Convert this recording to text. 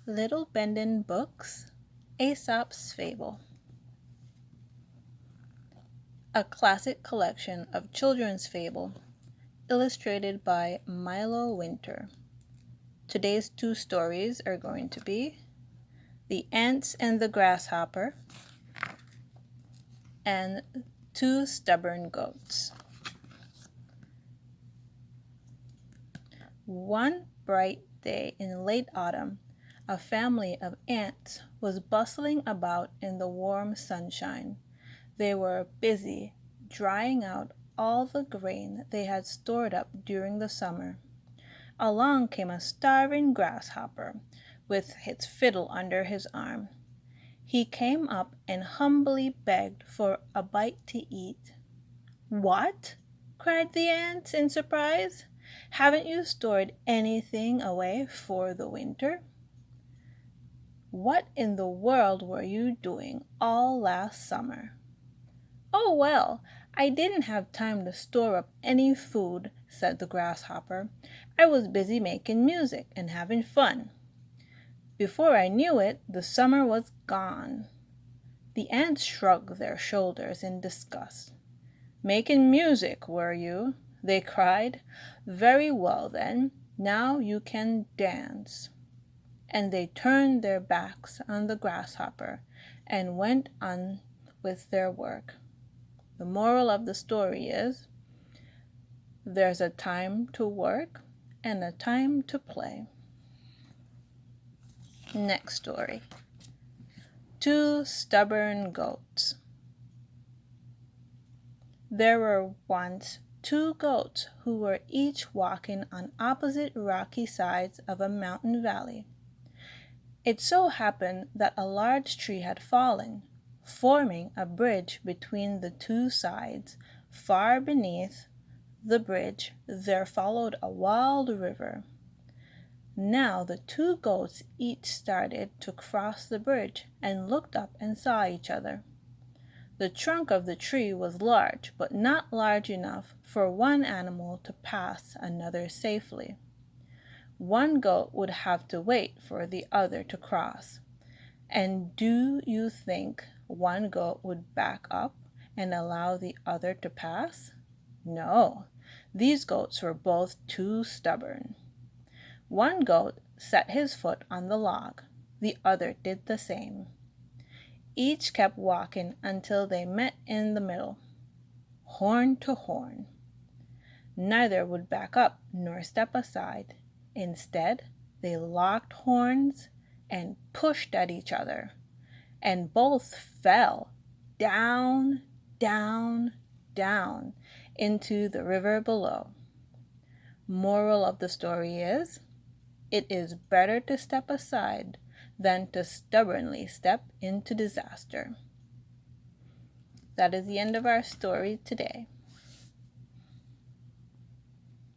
Little Bendon Books, Asop's Fable. A classic collection of children's fable, illustrated by Milo Winter. Today's two stories are going to be The Ants and the Grasshopper and Two Stubborn Goats. One bright day in late autumn, a family of ants was bustling about in the warm sunshine. They were busy drying out all the grain they had stored up during the summer. Along came a starving grasshopper with his fiddle under his arm. He came up and humbly begged for a bite to eat. "What?" cried the ants in surprise. "Haven't you stored anything away for the winter?" "What in the world were you doing all last summer?" "Oh, well, I didn't have time to store up any food," said the grasshopper. "I was busy making music and having fun." Before I knew it, the summer was gone. The ants shrugged their shoulders in disgust. "Making music, were you?" they cried. "Very well then, now you can dance." And they turned their backs on the grasshopper and went on with their work. The moral of the story is, there's a time to work and a time to play. Next story. Two Stubborn Goats. There were once two goats who were each walking on opposite rocky sides of a mountain valley. It so happened that a large tree had fallen, forming a bridge between the two sides. Far beneath the bridge there followed a wild river. Now the two goats each started to cross the bridge and looked up and saw each other. The trunk of the tree was large, but not large enough for one animal to pass another safely. One goat would have to wait for the other to cross. And do you think one goat would back up and allow the other to pass? No, these goats were both too stubborn. One goat set his foot on the log. The other did the same. Each kept walking until they met in the middle, horn to horn. Neither would back up nor step aside. Instead, they locked horns and pushed at each other, and both fell down, down, down into the river below. Moral of the story is, it is better to step aside than to stubbornly step into disaster. That is the end of our story today.